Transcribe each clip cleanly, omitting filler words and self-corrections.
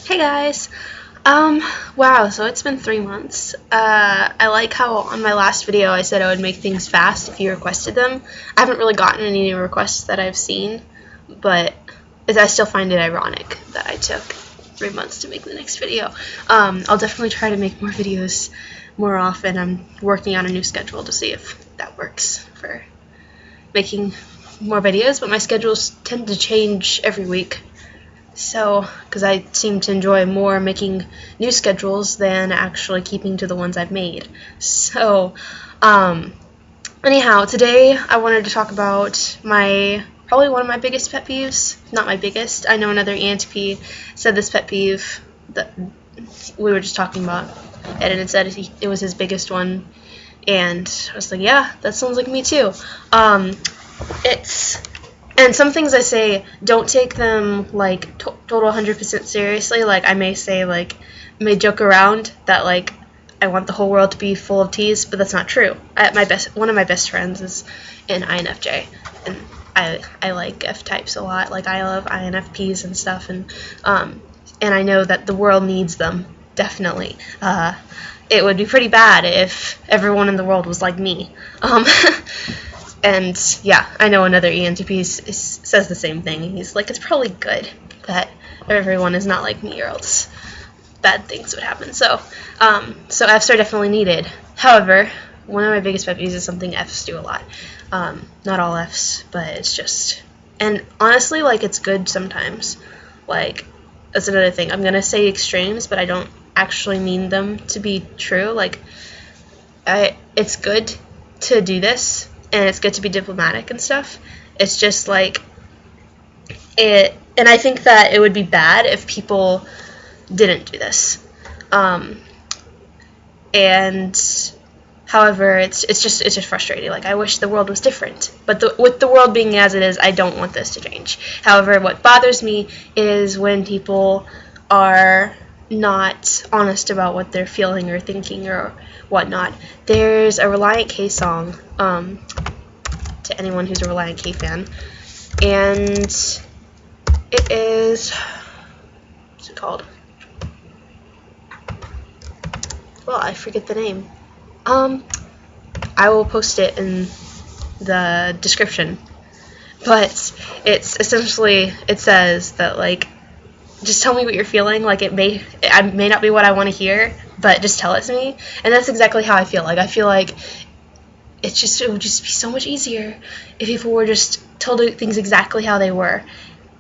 Hey guys. Wow, so it's been 3 months. I like how on my last video I said I would make things fast if you requested them. I haven't really gotten any new requests that I've seen, but I still find it ironic that I took 3 months to make the next video. I'll definitely try to make more videos more often. I'm working on a new schedule to see if that works for making more videos, but my schedules tend to change every week. So, because I seem to enjoy more making new schedules than actually keeping to the ones I've made. So, anyhow, today I wanted to talk about probably one of my biggest pet peeves. Not my biggest. I know another ENTP said this pet peeve that we were just talking about it, and it said it was his biggest one. And I was like, yeah, that sounds like me too. And some things I say, don't take them like total 100% seriously. Like I may say, I may joke around that I want the whole world to be full of T's, but that's not true. One of my best friends is an INFJ, and I like F types a lot. Like I love INFPs and stuff, and I know that the world needs them definitely. It would be pretty bad if everyone in the world was like me. And yeah, I know another ENTP says the same thing. He's like, it's probably good that everyone is not like me, or else bad things would happen. So Fs are definitely needed. However, one of my biggest pet peeves is something Fs do a lot. Not all Fs, but it's just, and honestly, it's good sometimes. That's another thing. I'm gonna say extremes, but I don't actually mean them to be true. It's good to do this, and it's good to be diplomatic and stuff. It's just and I think that it would be bad if people didn't do this. And however, it's just frustrating. I wish the world was different, but with the world being as it is, I don't want this to change. However, what bothers me is when people are not honest about what they're feeling or thinking or whatnot. There's a Reliant K song, to anyone who's a Reliant K fan, and it is, what's it called? Well, I forget the name. I will post it in the description, but it's essentially, it says that just tell me what you're feeling. It may not be what I want to hear, but just tell it to me. And that's exactly how I feel. I feel like it would just be so much easier if people were just told things exactly how they were,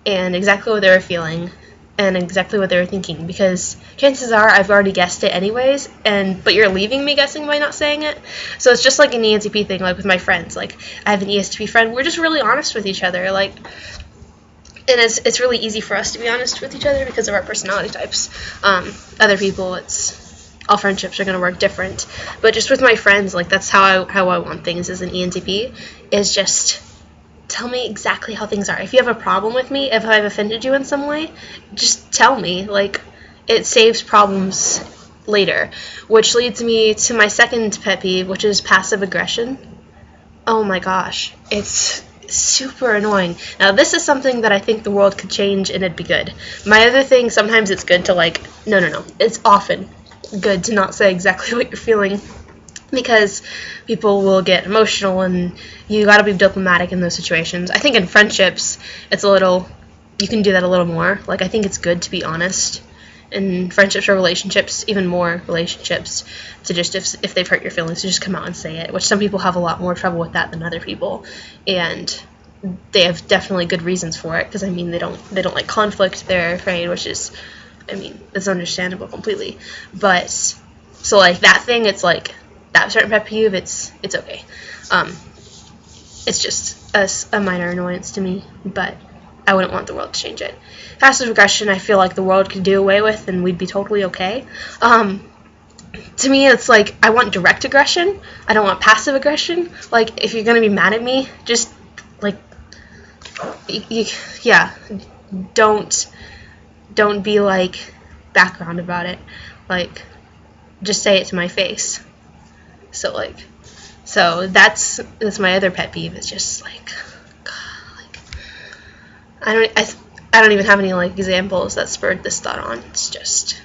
and exactly what they were feeling, and exactly what they were thinking. Because chances are I've already guessed it anyways, but you're leaving me guessing by not saying it. So it's just like an ENTP thing, with my friends. I have an ESTP friend. We're just really honest with each other. And it's really easy for us to be honest with each other because of our personality types. Other people, all friendships are going to work different. But just with my friends, that's how I want things as an ENTP, is just tell me exactly how things are. If you have a problem with me, if I've offended you in some way, just tell me. It saves problems later. Which leads me to my second pet peeve, which is passive aggression. Oh my gosh. It's super annoying. Now, this is something that I think the world could change, and it'd be good. My other thing, sometimes it's good to no. It's often good to not say exactly what you're feeling, because people will get emotional, and you gotta be diplomatic in those situations. I think in friendships, you can do that a little more. I think it's good to be honest in friendships or relationships, even more relationships, to just, if they've hurt your feelings, to just come out and say it, which some people have a lot more trouble with that than other people, and they have definitely good reasons for it, because they don't like conflict, they're afraid, which is, it's understandable completely. But so that thing, it's that certain pet peeve, it's okay. It's just a minor annoyance to me, but I wouldn't want the world to change it. Passive aggression, I feel like the world could do away with, and we'd be totally okay. To me, it's I want direct aggression. I don't want passive aggression. If you're gonna be mad at me, just don't be background about it. Just say it to my face. So that's my other pet peeve. It's just I don't even have any like examples that spurred this thought on. It's just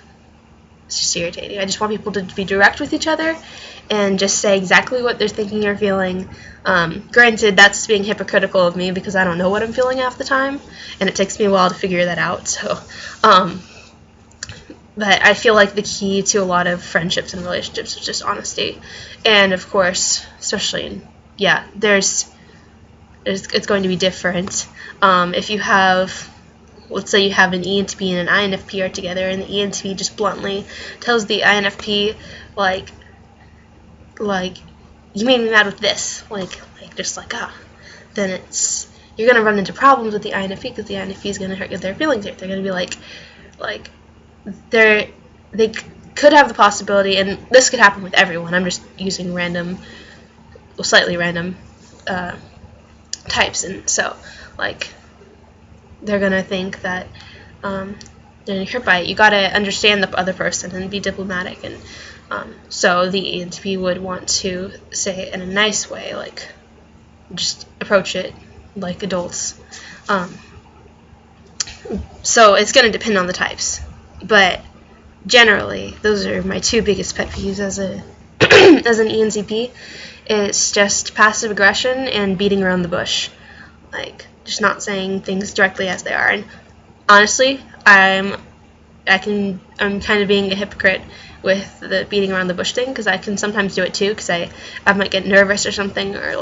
irritating. I just want people to be direct with each other and just say exactly what they're thinking or feeling. Granted, that's being hypocritical of me because I don't know what I'm feeling half the time, and it takes me a while to figure that out. So, but I feel like the key to a lot of friendships and relationships is just honesty, and of course, especially in it's going to be different. If you have, let's say you have an ENTP and an INFP are together, and the ENTP just bluntly tells the INFP, like you made me mad with this, then you're gonna run into problems with the INFP because the INFP is gonna hurt their feelings. They're gonna be like they could have the possibility, and this could happen with everyone. I'm just using slightly random types, and so they're gonna think that they're gonna be hurt by it. You gotta understand the other person and be diplomatic, and so the ENTP would want to say it in a nice way, just approach it like adults. So it's gonna depend on the types, but generally those are my two biggest pet peeves as an ENTP. It's just passive aggression and beating around the bush, just not saying things directly as they are. And honestly, I'm kind of being a hypocrite with the beating around the bush thing, because I can sometimes do it too, because I might get nervous or something, or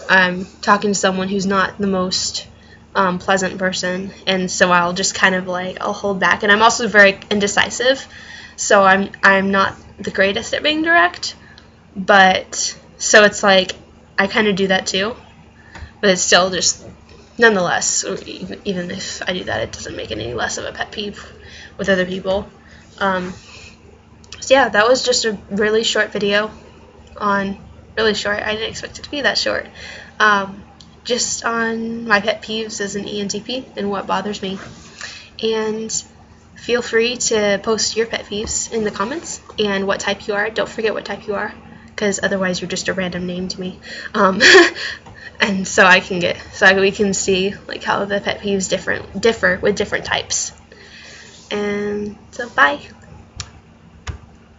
I'm talking to someone who's not the most pleasant person, and so I'll just kind of I'll hold back. And I'm also very indecisive, so I'm not the greatest at being direct, but so it's I kind of do that too, but it's still just nonetheless, even if I do that, it doesn't make it any less of a pet peeve with other people. So yeah, that was just a really short video really short. I didn't expect it to be that short. Just on my pet peeves as an ENTP and what bothers me. And feel free to post your pet peeves in the comments and what type you are. Don't forget what type you are, because otherwise you're just a random name to me. And so we can see how the pet peeves differ with different types. And so bye.